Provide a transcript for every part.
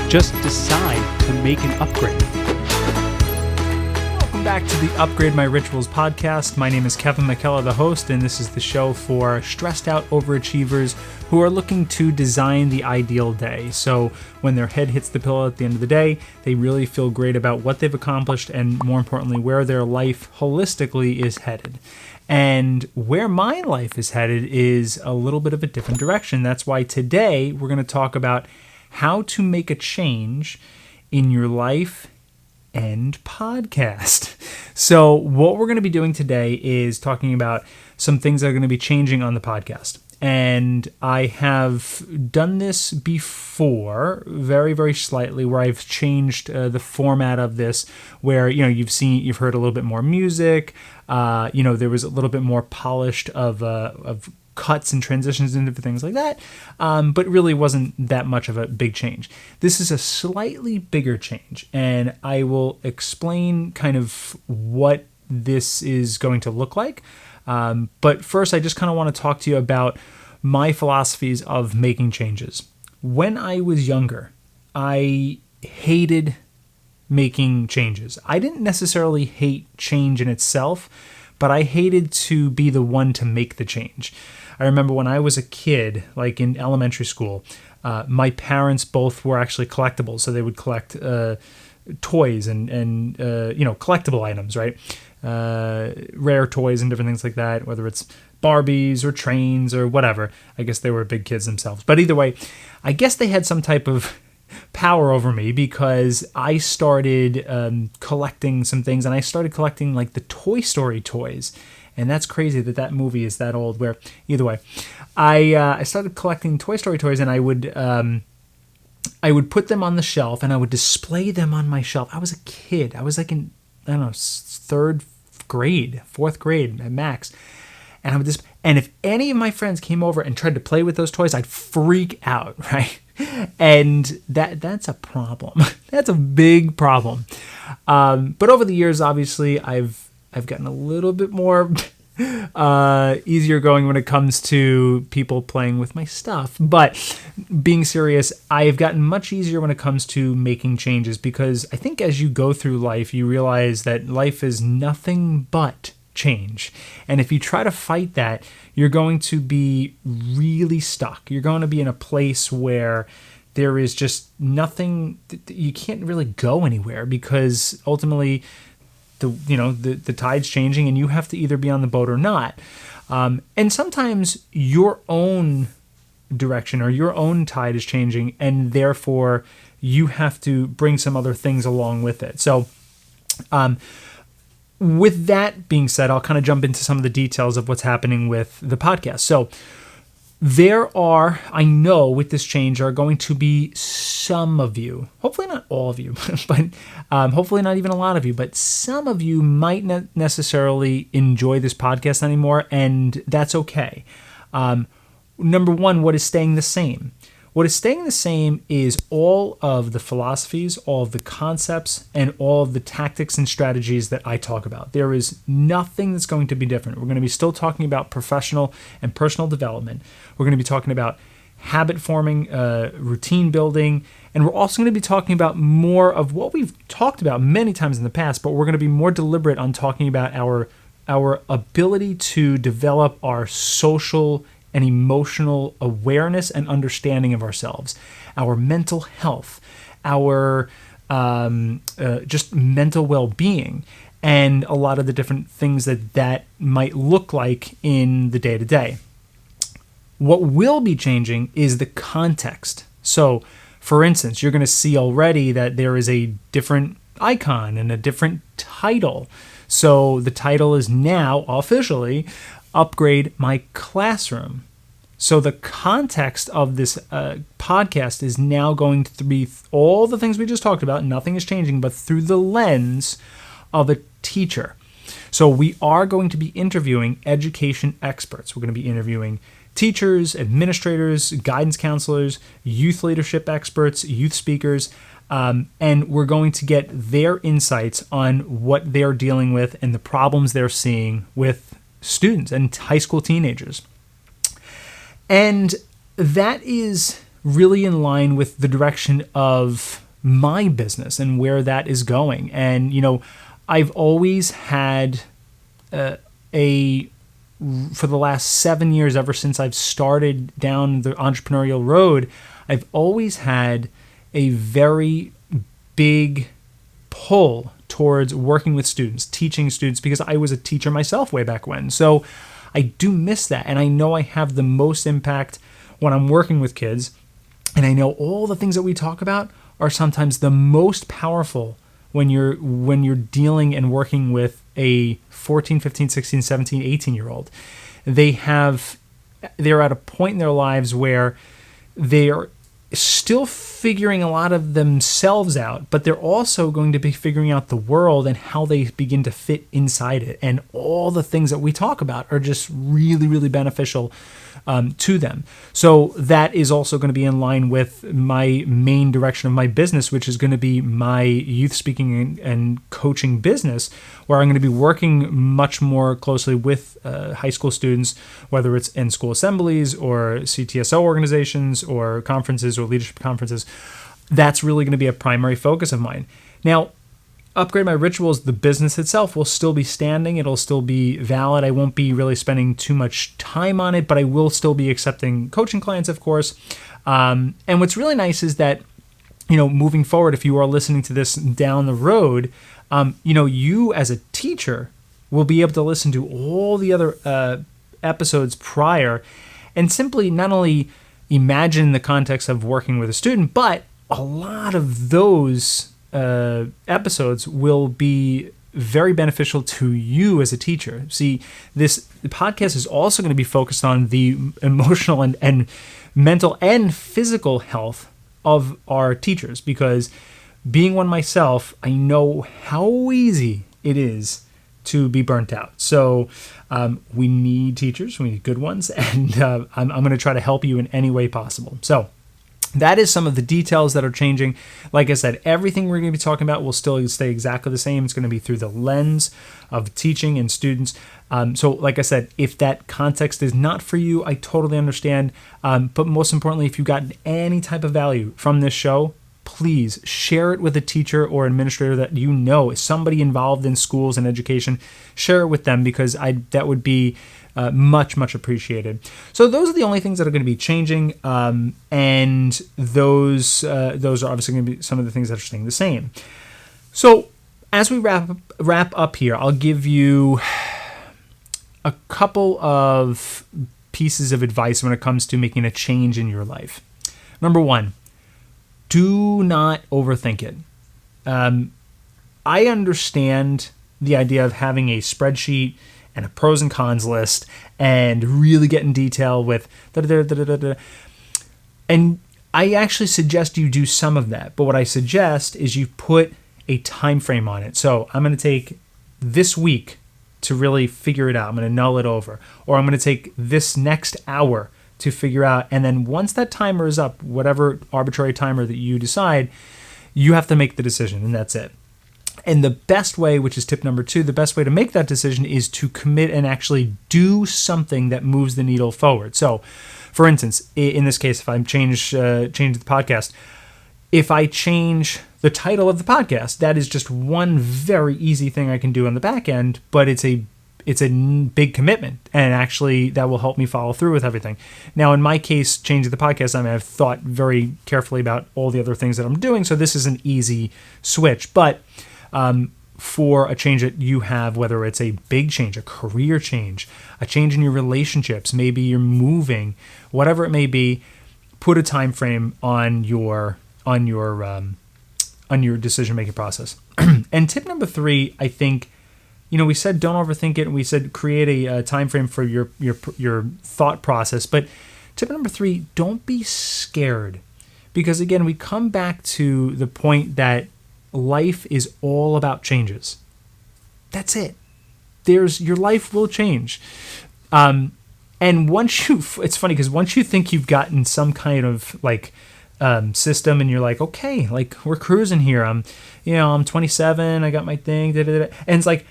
Just decide to make an upgrade. Welcome back to the Upgrade My Rituals podcast. My name is Kevin McKellar, the host, and this is the show for stressed out overachievers who are looking to design the ideal day. So when their head hits the pillow at the end of the day, they really feel great about what they've accomplished and, more importantly, where their life holistically is headed. And where my life is headed is a little bit of a different direction. That's why today we're going to talk about how to make a change in your life and podcast. So what we're going to be doing today is talking about some things that are going to be changing on the podcast. And I have done this before, very, very slightly, where I've changed the format of this, where, you've heard a little bit more music, there was a little bit more polished of cuts and transitions and different things like that, but really wasn't that much of a big change. This is a slightly bigger change, and I will explain kind of what this is going to look like. But first, I just kind of want to talk to you about my philosophies of making changes. When I was younger, I hated making changes. I didn't necessarily hate change in itself, but I hated to be the one to make the change. I remember when I was a kid, like in elementary school, my parents both were actually collectibles, so they would collect toys and collectible items, right? Rare toys and different things like that, whether it's Barbies or trains or whatever. I guess they were big kids themselves. But either way, I guess they had some type of power over me because I started collecting some things, and I started collecting like the Toy Story toys. And that's crazy that movie is that old. Where either way, I started collecting Toy Story toys, and I would put them on the shelf, and I would display them on my shelf. I was a kid. I was like in, I don't know, fourth grade at max. And I would and if any of my friends came over and tried to play with those toys, I'd freak out, right? And that's a problem. That's a big problem. But over the years, obviously, I've gotten a little bit more easier going when it comes to people playing with my stuff. But being serious, I've gotten much easier when it comes to making changes, because I think as you go through life, you realize that life is nothing but change. And if you try to fight that, you're going to be really stuck. You're going to be in a place where there is just nothing, you can't really go anywhere, because ultimately the tide's changing, and you have to either be on the boat or not. And sometimes your own direction or your own tide is changing, and therefore you have to bring some other things along with it. So with that being said, I'll kind of jump into some of the details of what's happening with the podcast. So I know with this change, are going to be some of you, hopefully not all of you, but hopefully not even a lot of you, but some of you might not necessarily enjoy this podcast anymore, and that's okay. Number one, what is staying the same? What is staying the same is all of the philosophies, all of the concepts, and all of the tactics and strategies that I talk about. There is nothing that's going to be different. We're going to be still talking about professional and personal development. We're going to be talking about habit forming, routine building, and we're also going to be talking about more of what we've talked about many times in the past, but we're going to be more deliberate on talking about our ability to develop our social and emotional awareness and understanding of ourselves, our mental health, our just mental well-being, and a lot of the different things that might look like in the day-to-day. What will be changing is the context. So, for instance, you're going to see already that there is a different icon and a different title. So the title is now officially Upgrade My Classroom. So the context of this podcast is now going to be all the things we just talked about. Nothing is changing, but through the lens of a teacher. So we are going to be interviewing education experts. We're going to be interviewing teachers, administrators, guidance counselors, youth leadership experts, youth speakers, and we're going to get their insights on what they're dealing with and the problems they're seeing with students and high school teenagers. And that is really in line with the direction of my business and where that is going. And, I've always had for the last 7 years, ever since I've started down the entrepreneurial road, I've always had a very big pull towards working with students, teaching students, because I was a teacher myself way back when. So I do miss that. And I know I have the most impact when I'm working with kids. And I know all the things that we talk about are sometimes the most powerful when you're dealing and working with a 14, 15, 16, 17, 18-year-old. They're at a point in their lives where they are still figuring a lot of themselves out, but they're also going to be figuring out the world and how they begin to fit inside it. And all the things that we talk about are just really, really beneficial to them. So that is also going to be in line with my main direction of my business, which is going to be my youth speaking and coaching business, where I'm going to be working much more closely with high school students, whether it's in school assemblies or CTSO organizations or conferences or leadership conferences. That's really going to be a primary focus of mine. Now, Upgrade My Rituals, the business itself will still be standing. It'll still be valid. I won't be really spending too much time on it, but I will still be accepting coaching clients, of course. And what's really nice is that, moving forward, if you are listening to this down the road, you as a teacher will be able to listen to all the other episodes prior and simply not only imagine the context of working with a student, but a lot of those episodes will be very beneficial to you as a teacher. See, the podcast is also going to be focused on the emotional and mental and physical health of our teachers, because being one myself, I know how easy it is to be burnt out. So we need teachers, we need good ones, and I'm going to try to help you in any way possible. So that is some of the details that are changing. Like I said, everything we're going to be talking about will still stay exactly the same. It's going to be through the lens of teaching and students. So like I said, if that context is not for you, I totally understand. But most importantly, if you've gotten any type of value from this show, please share it with a teacher or administrator that is somebody involved in schools and education. Share it with them, because that would be much, much appreciated. So those are the only things that are going to be changing, and those are obviously going to be some of the things that are staying the same. So as we wrap up here, I'll give you a couple of pieces of advice when it comes to making a change in your life. Number one, do not overthink it. I understand the idea of having a spreadsheet and a pros and cons list and really get in detail with da-da-da-da-da-da. And I actually suggest you do some of that. But what I suggest is you put a time frame on it. So I'm going to take this week to really figure it out. I'm going to null it over. Or I'm going to take this next hour to figure out. And then once that timer is up, whatever arbitrary timer that you decide, you have to make the decision, and that's it. And the best way, which is tip number 2, the best way to make that decision is to commit and actually do something that moves the needle forward. So, for instance, in this case, if I change the podcast, if I change the title of the podcast, that is just one very easy thing I can do on the back end, but it's a big commitment, and actually that will help me follow through with everything. Now, in my case, changing the podcast, I've thought very carefully about all the other things that I'm doing, so this is an easy switch. But for a change that you have, whether it's a big change, a career change, a change in your relationships, maybe you're moving, whatever it may be, put a time frame on your decision-making process. And tip number 3, I think, we said don't overthink it, and we said create a time frame for your thought process. But tip number 3, don't be scared, because again, we come back to the point that life is all about changes. That's it. Your life will change. And it's funny because once you think you've gotten some kind of system, and you're like, okay, we're cruising here. I'm 27. I got my thing. And it's like,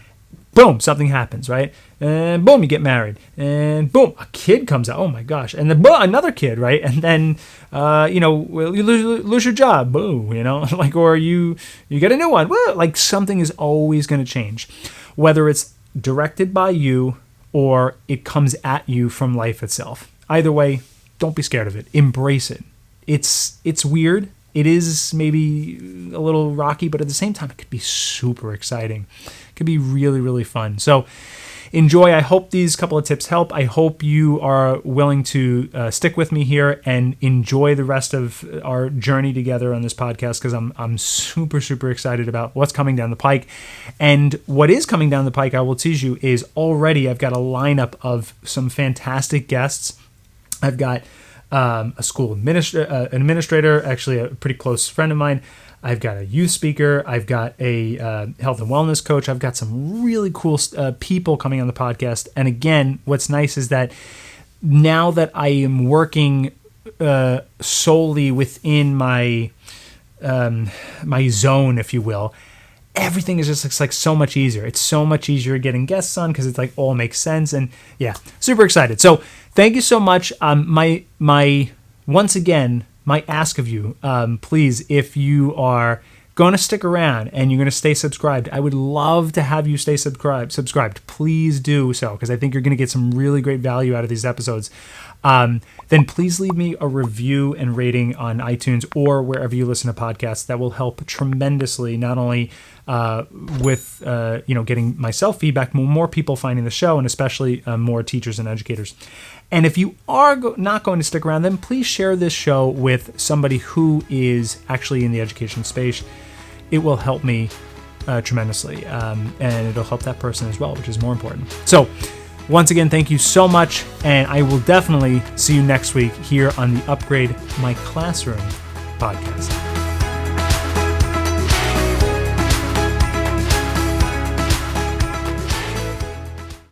boom, something happens, right? And boom, you get married. And boom, a kid comes out. Oh my gosh. And then boom, another kid, right? And then, you lose your job. Boom, like, or you get a new one. Woo, like something is always going to change. Whether it's directed by you or it comes at you from life itself. Either way, don't be scared of it. Embrace it. It's weird. It is maybe a little rocky, but at the same time, it could be super exciting. It could be really, really fun. So enjoy. I hope these couple of tips help. I hope you are willing to stick with me here and enjoy the rest of our journey together on this podcast, because I'm super, super excited about what's coming down the pike. And what is coming down the pike, I will tease you, is already I've got a lineup of some fantastic guests. I've got a school administrator, actually a pretty close friend of mine. I've got a youth speaker. I've got a health and wellness coach. I've got some really cool people coming on the podcast. And again, what's nice is that now that I am working solely within my my zone, if you will, everything is just looks like so much easier. It's so much easier getting guests on because it's like all makes sense. And yeah, super excited. So thank you so much. Once again, my ask of you, please, if you are going to stick around and you're going to stay subscribed, I would love to have you stay subscribed. Please do so, because I think you're going to get some really great value out of these episodes. Then please leave me a review and rating on iTunes or wherever you listen to podcasts. That will help tremendously, not only with getting myself feedback, more people finding the show, and especially more teachers and educators. And if you are not going to stick around, then please share this show with somebody who is actually in the education space. It will help me tremendously, and it'll help that person as well, which is more important. So once again, thank you so much, and I will definitely see you next week here on the Upgrade My Classroom podcast.